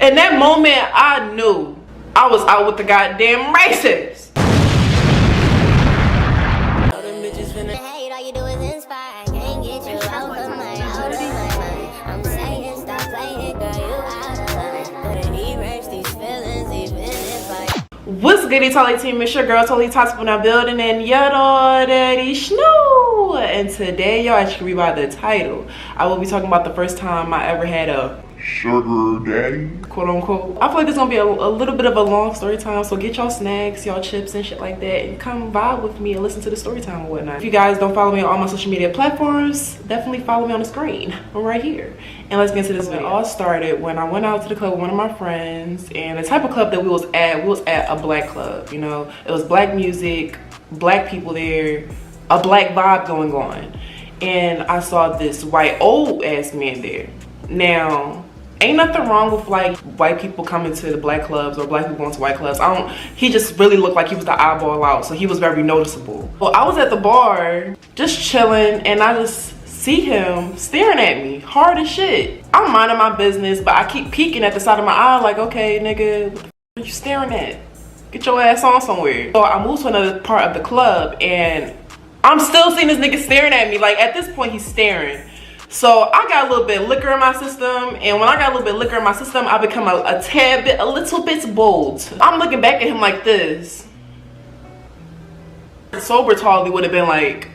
In that moment, I knew I was out with the goddamn racist. What's good, Totally team? It's your girl Totally Toxic in the building, and y'all already know. And today, y'all actually read by the title, I will be talking about the first time I ever had a sugar daddy, quote unquote. I feel like it's gonna be a little bit of a long story time, so get y'all snacks, y'all chips and shit like that, and come vibe with me and listen to the story time and whatnot. If you guys don't follow me on all my social media platforms, definitely follow me on the screen. I'm right here. And let's get into this video. It all started when I went out to the club with one of my friends, and the type of club that we was at a black club. You know, it was black music, black people there, a black vibe going on. And I saw this white old ass man there. Now, ain't nothing wrong with like white people coming to the black clubs or black people going to white clubs. He just really looked like he was the eyeball out, so he was very noticeable. Well, I was at the bar just chilling, and I just see him staring at me hard as shit. I'm minding my business, but I keep peeking at the side of my eye like, okay, nigga, what the f are you staring at? Get your ass on somewhere. So I moved to another part of the club, and I'm still seeing this nigga staring at me. Like, at this point, he's staring. So I got a little bit of liquor in my system, and when I got a little bit of liquor in my system, I become a little bit bold. I'm looking back at him like this. Sober Tolly would have been like,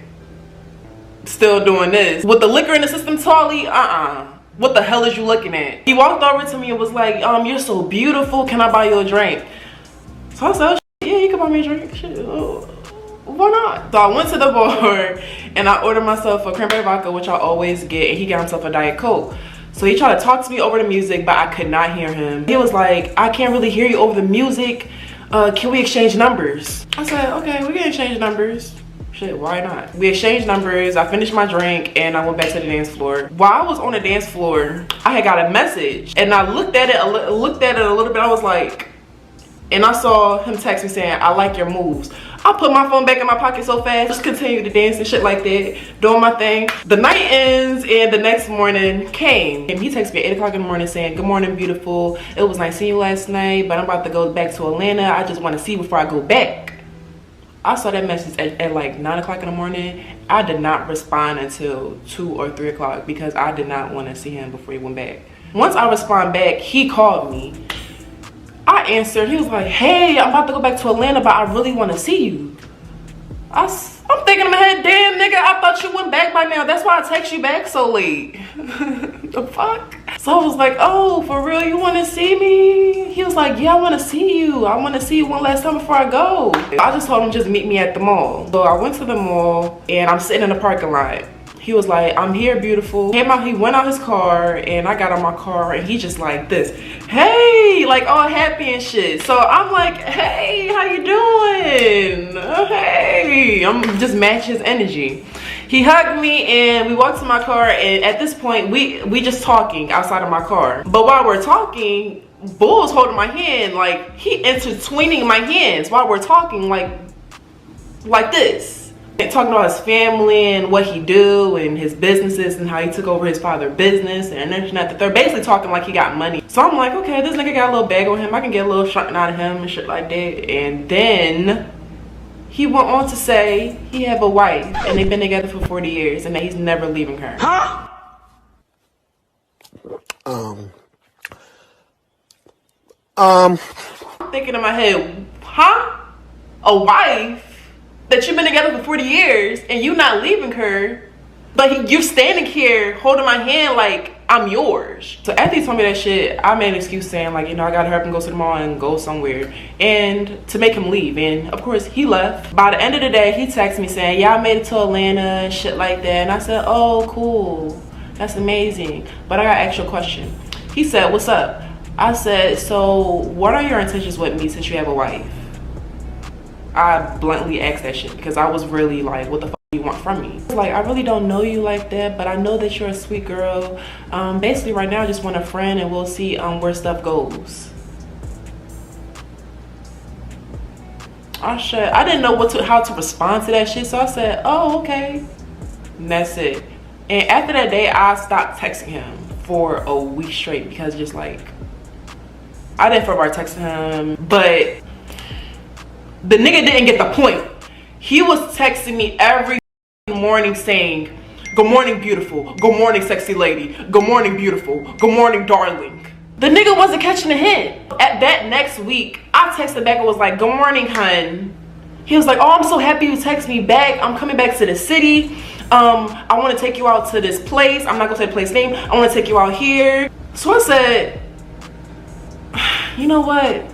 still doing this. With the liquor in the system, Tolly, what the hell is you looking at? He walked over to me and was like, you're so beautiful, can I buy you a drink? So I said, oh, yeah, you can buy me a drink. Shit, why not? So I went to the bar and I ordered myself a cranberry vodka, which I always get, and he got himself a Diet Coke. So he tried to talk to me over the music, but I could not hear him. He was like, I can't really hear you over the music. Can we exchange numbers? I said, okay, we can exchange numbers. Shit, why not? We exchanged numbers, I finished my drink, and I went back to the dance floor. While I was on the dance floor, I had got a message, and I looked at it a little bit. I was like, and I saw him text me saying, I like your moves. I put my phone back in my pocket so fast, just continued to dance and shit like that, doing my thing. The night ends, and the next morning came. And he texted me at 8 o'clock in the morning saying, good morning, beautiful. It was nice seeing you last night, but I'm about to go back to Atlanta. I just want to see you before I go back. I saw that message at like 9 o'clock in the morning. I did not respond until 2 or 3 o'clock because I did not want to see him before he went back. Once I respond back, he called me. I answered. He was like, hey, I'm about to go back to Atlanta, but I really want to see you. I'm thinking in my head, damn, nigga, I thought you went back by now. That's why I text you back so late. The fuck? So I was like, oh, for real, you want to see me? He was like, yeah, I want to see you. I want to see you one last time before I go. I just told him just meet me at the mall. So I went to the mall, and I'm sitting in the parking lot. He was like, I'm here, beautiful. He went out his car, and I got on my car, and he just like this, hey, like all happy and shit. So I'm like, hey, how you doing? Hey, I'm just match his energy. He hugged me, and we walked to my car, and at this point, we just talking outside of my car. But while we're talking, Bull's holding my hand, like he intertwining my hands while we're talking, like this. Talking about his family and what he do and his businesses and how he took over his father's business and that. They're basically talking like he got money. So I'm like, okay, this nigga got a little bag on him. I can get a little something out of him and shit like that. And then he went on to say he have a wife and they've been together for 40 years and that he's never leaving her. Huh? I'm thinking in my head, huh? A wife? That you've been together for 40 years and you not leaving her, but you standing here holding my hand like I'm yours. So after he told me that shit, I made an excuse saying like, you know, I gotta hurry up and go to the mall and go somewhere, and to make him leave. And of course he left. By the end of the day, he texted me saying, yeah, I made it to Atlanta and shit like that. And I said, oh, cool, that's amazing, but I gotta ask you a question. He said, what's up? I said, so what are your intentions with me since you have a wife? I bluntly asked that shit because I was really like, what the fuck do you want from me? Like, I really don't know you like that, but I know that you're a sweet girl. Basically right now I just want a friend, and we'll see where stuff goes. I didn't know how to respond to that shit, so I said, oh, okay. And that's it. And after that day, I stopped texting him for a week straight because just like, I didn't feel right texting him, but the nigga didn't get the point. He was texting me every morning saying, good morning, beautiful. Good morning, sexy lady. Good morning, beautiful. Good morning, darling. The nigga wasn't catching the hint. At that next week, I texted back and was like, good morning, hun. He was like, oh, I'm so happy you text me back. I'm coming back to the city. I want to take you out to this place. I'm not going to say the place name. I want to take you out here. So I said, you know what?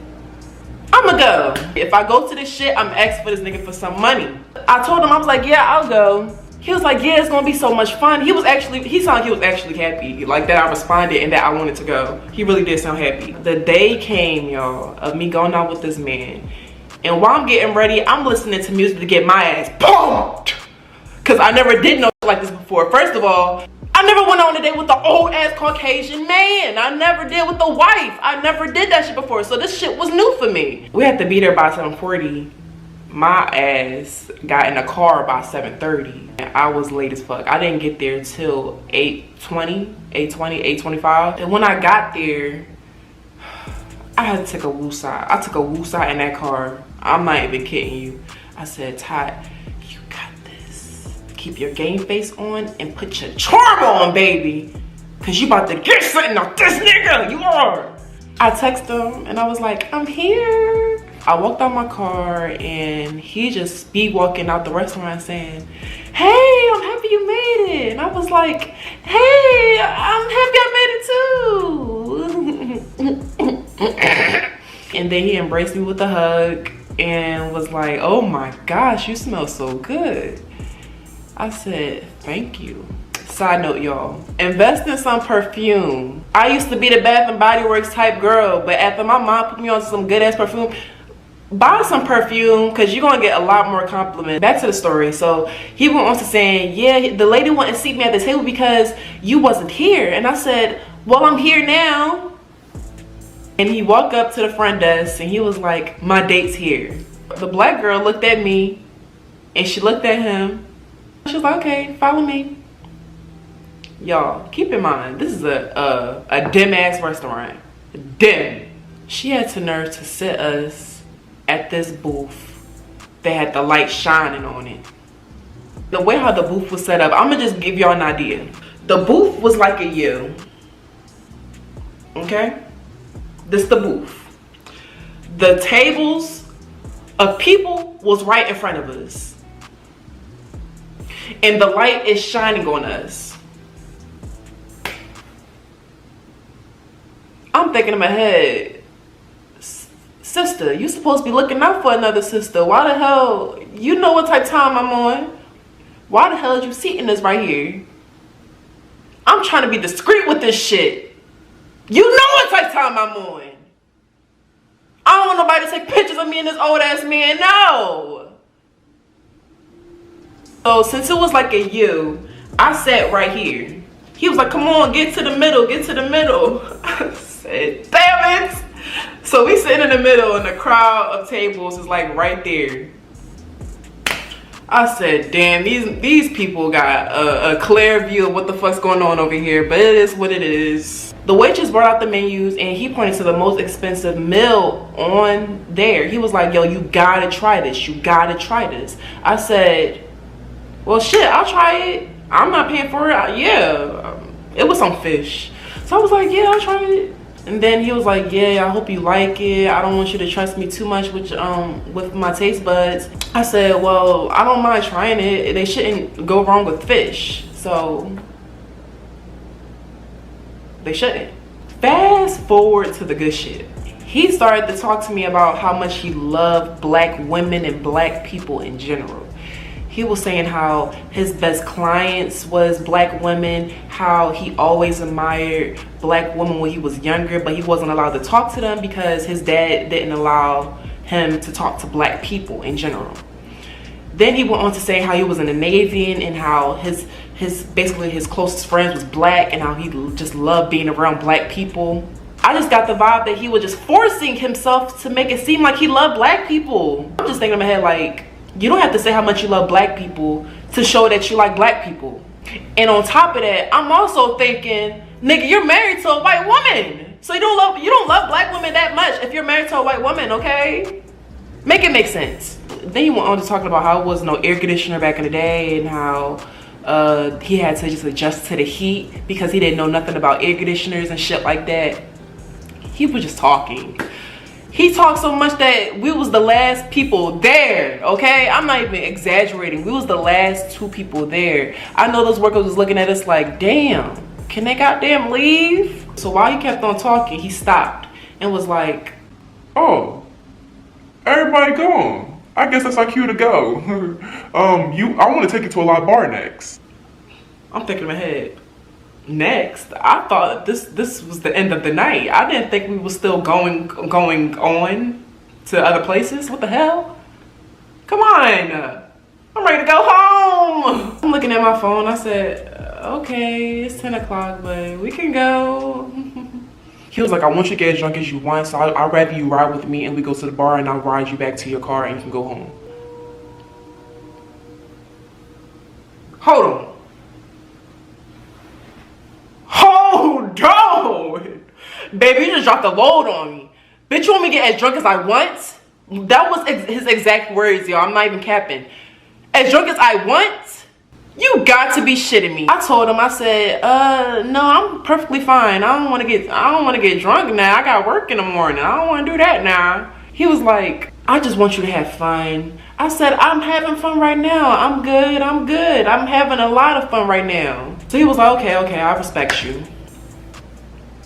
I'ma go. If I go to this shit, I'm asking for this nigga for some money. I told him, I was like, yeah, I'll go. He was like, yeah, it's gonna be so much fun. He sounded like he was actually happy, like that I responded and that I wanted to go. He really did sound happy. The day came, y'all, of me going out with this man. And while I'm getting ready, I'm listening to music to get my ass pumped. Cause I never did no like this before. First of all, I never went on a date with the old ass Caucasian man. I never did with the wife. I never did that shit before. So this shit was new for me. We had to be there by 7:40. My ass got in a car by 7:30. And I was late as fuck. I didn't get there till 8:20, 8:25. And when I got there, I had to take a woosah. I took a woosah in that car. I'm not even kidding you. I said, Todd, you got this. Keep your game face on and put your charm on, baby. Cause you about to get something off this nigga. You are. I texted him and I was like, I'm here. I walked out my car and he just speed walking out the restaurant saying, hey, I'm happy you made it. And I was like, hey, I'm happy I made it too. And then he embraced me with a hug and was like, oh my gosh, you smell so good. I said, thank you. Side note, y'all, invest in some perfume. I used to be the Bath and Body Works type girl, but after my mom put me on some good ass perfume, buy some perfume because you're gonna get a lot more compliments. Back to the story. So he went on to saying, yeah, the lady wouldn't seat me at the table because you wasn't here. And I said, well, I'm here now. And he walked up to the front desk and he was like, my date's here. The black girl looked at me and she looked at him. She was like, okay, follow me. Y'all, keep in mind, this is a dim ass restaurant. Dim. She had the nerve to sit us at this booth that had the light shining on it. The way how the booth was set up, I'm gonna just give y'all an idea. The booth was like a U. Okay? This the booth. The tables of people was right in front of us. And the light is shining on us. I'm thinking in my head, sister, you supposed to be looking out for another sister. Why the hell, you know what type of time I'm on. Why the hell is you seating this right here? I'm trying to be discreet with this shit. You know what type of time I'm on. I don't want nobody to take pictures of me and this old ass man, no. So since it was like a U, I sat right here. He was like, come on, get to the middle, get to the middle. I said, damn it. So we sit in the middle and the crowd of tables is like right there. I said, damn, these people got a clear view of what the fuck's going on over here, but it is what it is. The waitress brought out the menus and he pointed to the most expensive meal on there. He was like, yo, you gotta try this. You gotta try this. I said, well, shit, I'll try it. I'm not paying for it. Yeah, it was some fish. So I was like, yeah, I'll try it. And then he was like, yeah, I hope you like it. I don't want you to trust me too much with my taste buds. I said, well, I don't mind trying it. They shouldn't go wrong with fish. So they shouldn't. Fast forward to the good shit. He started to talk to me about how much he loved black women and black people in general. He was saying how his best clients was black women, how he always admired black women when he was younger, but he wasn't allowed to talk to them because his dad didn't allow him to talk to black people in general. Then he went on to say how he was in the Navy and how his basically his closest friends was black and how he just loved being around black people. I just got the vibe that he was just forcing himself to make it seem like he loved black people. I'm just thinking in my head like, you don't have to say how much you love black people to show that you like black people. And on top of that, I'm also thinking, nigga, you're married to a white woman. So you don't love black women that if you're married to a white woman, okay? Make it make sense. Then he went on to talking about how it was no air conditioner back in the day and how he had to just adjust to the heat because he didn't know nothing about air conditioners and shit like that. He was just talking. He talked so much that we was the last people there, okay? I'm not even exaggerating. We was the last 2 people there. I know those workers was looking at us like, damn, can they goddamn leave? So while he kept on talking, he stopped and was like, oh, everybody gone. I guess that's our cue to go. I want to take you to a live bar next. I'm thinking in my head, next? I thought this was the end of the night. I didn't think we were still going on to other places. What the hell? Come on. I'm ready to go home. I'm looking at my phone. I said, okay, it's 10 o'clock, but we can go. He was like, I want you to get as drunk as you want, so I'd rather you ride with me and we go to the bar and I'll ride you back to your car and you can go home. Hold on. Hold on. Baby, you just dropped the load on me. Bitch, you want me to get as drunk as I want? That was his exact words, y'all. I'm not even capping. As drunk as I want? You got to be shitting me. I told him, I said, no, I'm perfectly fine. I don't want to get drunk now. I got work in the morning. I don't want to do that now. He was like, I just want you to have fun. I said, I'm having fun right now. I'm good. I'm having a lot of fun right now. So he was like, okay, I respect you.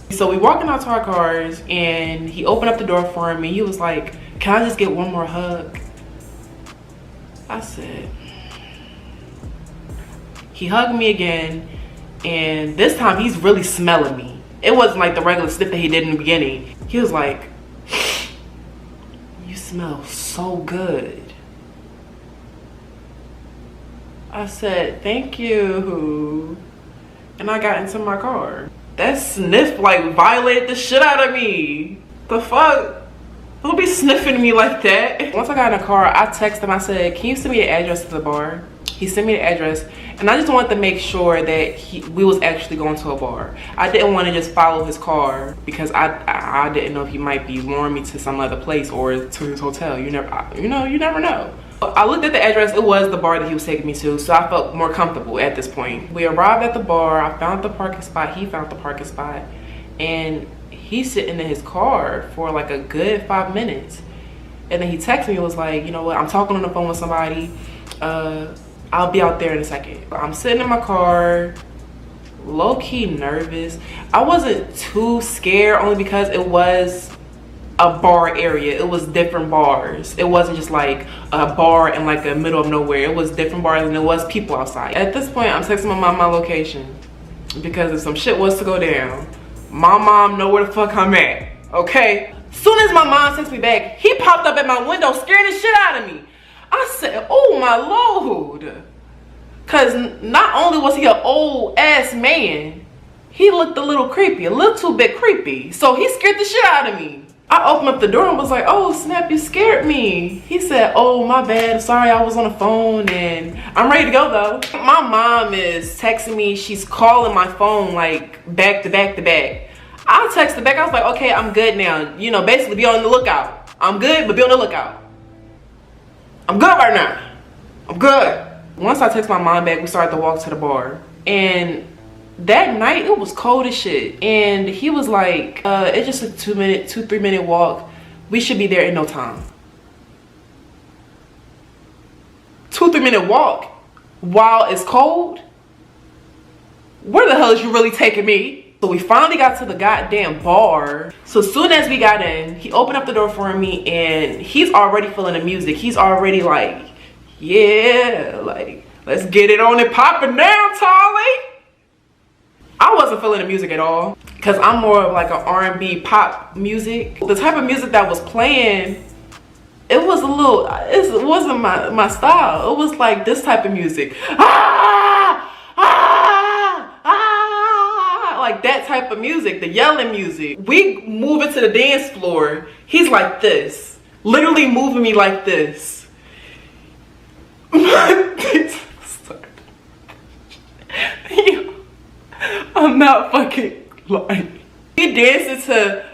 So we walking out to our cars and he opened up the door for me. He was like, can I just get one more hug? I said, he hugged me again, and this time he's really smelling me. It wasn't like the regular sniff that he did in the beginning. He was like, you smell so good. I said, thank you. And I got into my car. That sniff like violated the shit out of me. The fuck? Don't be sniffing me like that. Once I got in the car, I texted him. I said, can you send me the address to the bar? He sent me the address, and I just wanted to make sure that we was actually going to a bar. I didn't want to just follow his car because I didn't know if he might be luring me to some other place or to his hotel. You never know. I looked at the address. It was the bar that he was taking me to, so I felt more comfortable at this point. We arrived at the bar. I found the parking spot. He found the parking spot, and he's sitting in his car for like a good 5 minutes. And then he texted me and was like, you know what, I'm talking on the phone with somebody. I'll be out there in a second. I'm sitting in my car, low-key nervous. I wasn't too scared only because it was a bar area. It was different bars. It wasn't just like a bar in like the middle of nowhere. It was different bars and there was people outside. At this point, I'm texting my mom my location because if some shit was to go down, my mom know where the fuck I'm at, okay? Soon as my mom texts me back, he popped up at my window scaring the shit out of me. I said, oh my Lord. Cause not only was he an old ass man, he looked a little creepy, a little too bit creepy. So he scared the shit out of me. I opened up the door and was like, oh snap, you scared me. He said, oh my bad, sorry, I was on the phone and I'm ready to go though. My mom is texting me, she's calling my phone like back to back to back. I texted back, I was like, okay, I'm good now. You know, basically be on the lookout. I'm good, but be on the lookout. I'm good right now. I'm good. Once I text my mom back, we started to walk to the bar. And that night, it was cold as shit. And he was like, it's just a 2-3 minute walk. We should be there in no time. 2-3 minute walk while it's cold? Where the hell is you really taking me? So we finally got to the goddamn bar. So as soon as we got in, he opened up the door for me and he's already feeling the music. He's already like, yeah, like, let's get it on and popping now, Tolly. I wasn't feeling the music at all because I'm more of like an R&B pop music. The type of music that was playing, it wasn't my style. It was like this type of music. Like that type of music, the yelling music. We move into the dance floor. He's like this, literally moving me like this. I'm not fucking lying. He dances to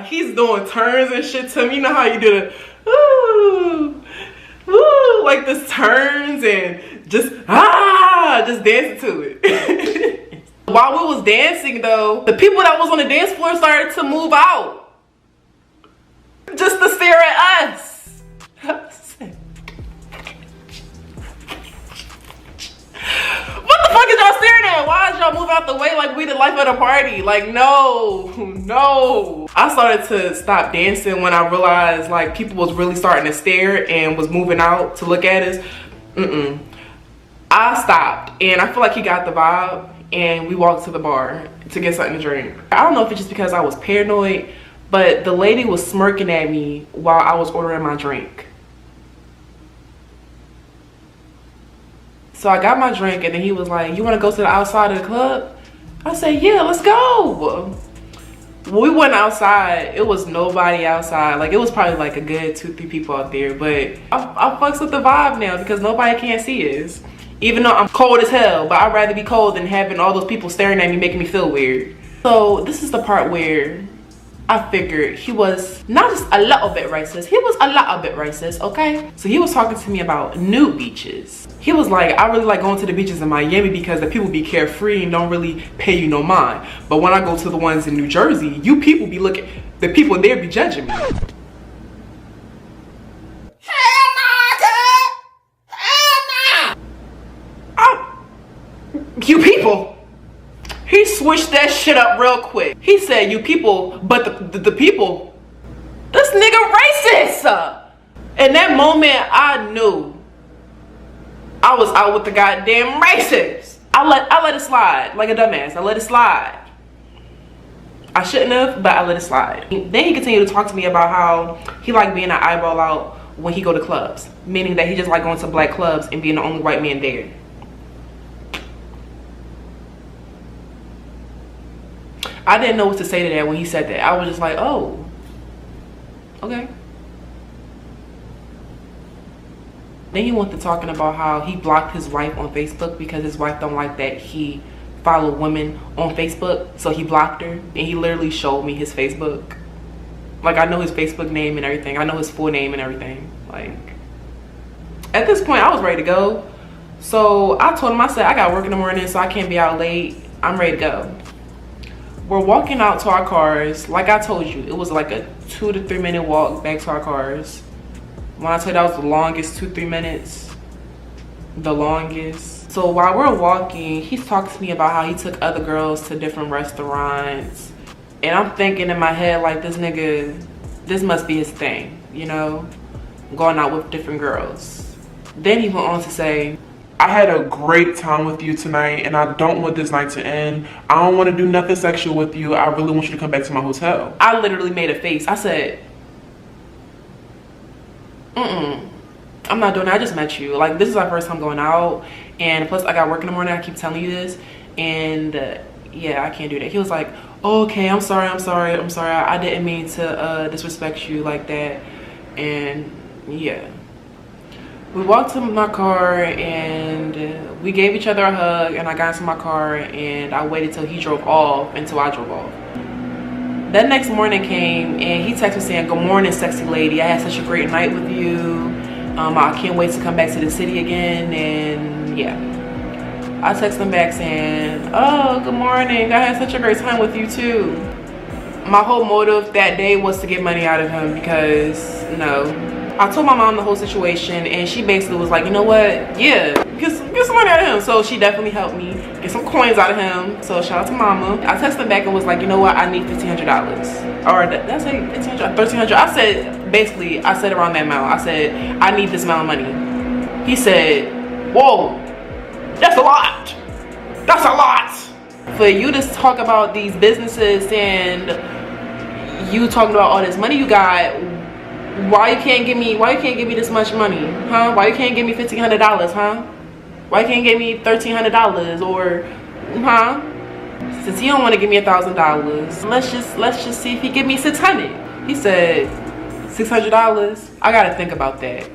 he's the turns and shit to me. You know how you do the ooh, woo, like this turns and just dancing to it. While we was dancing though, the people that was on the dance floor started to move out. Just to stare at us. What the fuck is y'all staring at? Why did y'all move out the way like we the life of the party? Like, no. I started to stop dancing when I realized like people was really starting to stare and was moving out to look at us. I stopped and I feel like he got the vibe and we walked to the bar to get something to drink. I don't know if it's just because I was paranoid, but the lady was smirking at me while I was ordering my drink. So I got my drink and then he was like, you want to go to the outside of the club? I said, yeah, let's go. We went outside. It was nobody outside. Like, it was probably like a good 2-3 people out there. But I fucks with the vibe now because nobody can't see us. Even though I'm cold as hell. But I'd rather be cold than having all those people staring at me making me feel weird. So this is the part where I figured he was not just a little bit racist, he was a lot bit racist, okay? So he was talking to me about nude beaches. He was like, I really like going to the beaches in Miami because the people be carefree and don't really pay you no mind. But when I go to the ones in New Jersey, you people be looking, the people there be judging me. You people. He switched that shit up real quick. He said, you people, but the people, this nigga racist. In that moment, I knew I was out with the goddamn racist. I let it slide like a dumbass. I let it slide. I shouldn't have, but I let it slide. Then he continued to talk to me about how he liked being an eyeball out when he go to clubs. Meaning that he just like going to black clubs and being the only white man there. I didn't know what to say to that when he said that. I was just like, oh, okay. Then he went to talking about how he blocked his wife on Facebook because his wife don't like that he follow women on Facebook. So he blocked her and he literally showed me his Facebook. Like, I know his Facebook name and everything. I know his full name and everything. Like, at this point, I was ready to go. So I told him, I said, I got work in the morning, so I can't be out late. I'm ready to go. We're walking out to our cars. Like I told you, it was like a 2 to 3 minute walk back to our cars. When I tell you that was the longest 2-3 minutes, the longest. So while we're walking, he's talking to me about how he took other girls to different restaurants. And I'm thinking in my head, like, this nigga, this must be his thing, you know, going out with different girls. Then he went on to say, I had a great time with you tonight and I don't want this night to end. I don't want to do nothing sexual with you. I really want you to come back to my hotel. I literally made a face. I said, I'm not doing that. I just met you. Like, this is our first time going out. And plus, I got work in the morning. I keep telling you this. And yeah, I can't do that. He was like, oh, okay, I'm sorry. I didn't mean to disrespect you like that. And yeah. We walked to my car and we gave each other a hug and I got into my car and I waited till he drove off until I drove off. That next morning came and he texted me saying, good morning, sexy lady. I had such a great night with you. I can't wait to come back to the city again. And yeah, I texted him back saying, oh, good morning. I had such a great time with you too. My whole motive that day was to get money out of him because I told my mom the whole situation and she basically was like, you know what? Yeah, get some money out of him. So she definitely helped me get some coins out of him. So shout out to mama. I texted him back and was like, you know what? I need $1,500. Or did I say $1,500? $1,300. I said, basically, I said around that amount. I said, I need this amount of money. He said, whoa, that's a lot. That's a lot. For you to talk about these businesses and you talking about all this money you got, why you can't give me this much money, huh? Why you can't give me $1,500, huh? Why you can't give me $1,300 or, huh? Since he don't want to give me $1,000, let's just see if he give me $600. He said $600. I gotta think about that.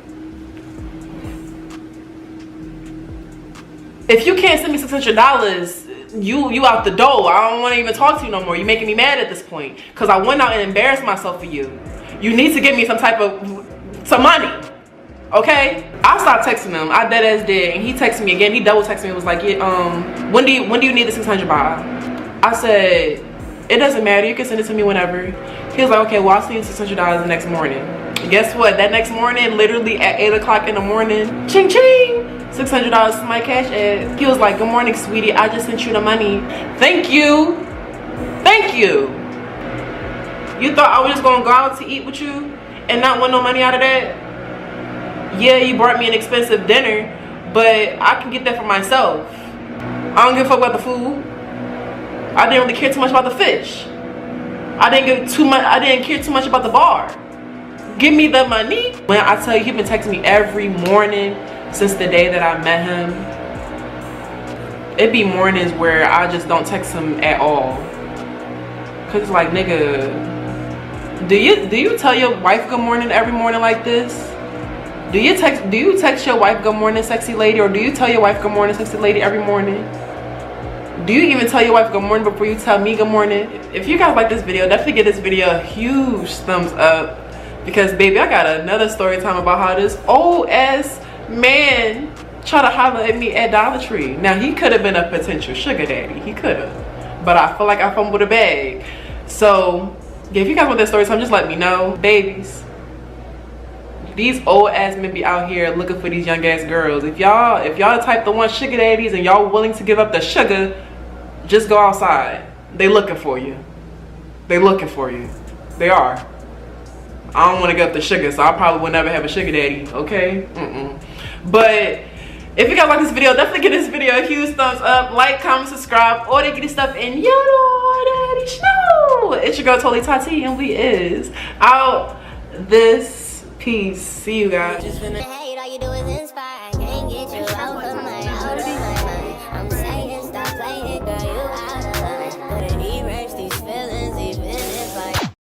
If you can't send me $600, you out the door. I don't want to even talk to you no more. You're making me mad at this point because I went out and embarrassed myself for you. You need to give me some money. Okay? I stopped texting him. I dead ass did. And he texted me again. He double texted me and was like, yeah, when do you need the 600 by? I said, it doesn't matter. You can send it to me whenever. He was like, okay, well, I'll send you $600 the next morning. And guess what? That next morning, literally at 8 o'clock in the morning, ching ching, $600 to my cash app. He was like, good morning, sweetie. I just sent you the money. Thank you. Thank you. You thought I was just gonna go out to eat with you and not want no money out of that? Yeah, you brought me an expensive dinner, but I can get that for myself. I don't give a fuck about the food. I didn't really care too much about the fish. I didn't care too much about the bar. Give me the money. When I tell you, he been texting me every morning since the day that I met him. It be mornings where I just don't text him at all. Cause it's like, nigga, do you tell your wife good morning every morning like this? Do you text your wife good morning, sexy lady, or do you tell your wife good morning, sexy lady every morning? Do you even tell your wife good morning before you tell me good morning? If you guys like this video, definitely give this video a huge thumbs up, because baby, I got another story time about how this old ass man tried to holler at me at Dollar Tree. Now, he could have been a potential sugar daddy. He could have, but I feel like I fumbled a bag. So yeah, if you guys want that story time, just let me know. Babies, these old ass men be out here looking for these young ass girls. If y'all the type that want sugar daddies and y'all willing to give up the sugar, just go outside. They looking for you. They looking for you. They are. I don't want to give up the sugar, so I probably will never have a sugar daddy. Okay. But if you guys like this video, definitely give this video a huge thumbs up, like, comment, subscribe, all that good stuff, and you know daddy show. It's your girl Totally Tati, and we is out this. Peace. See you guys. Just finna hate, all you do is inspire.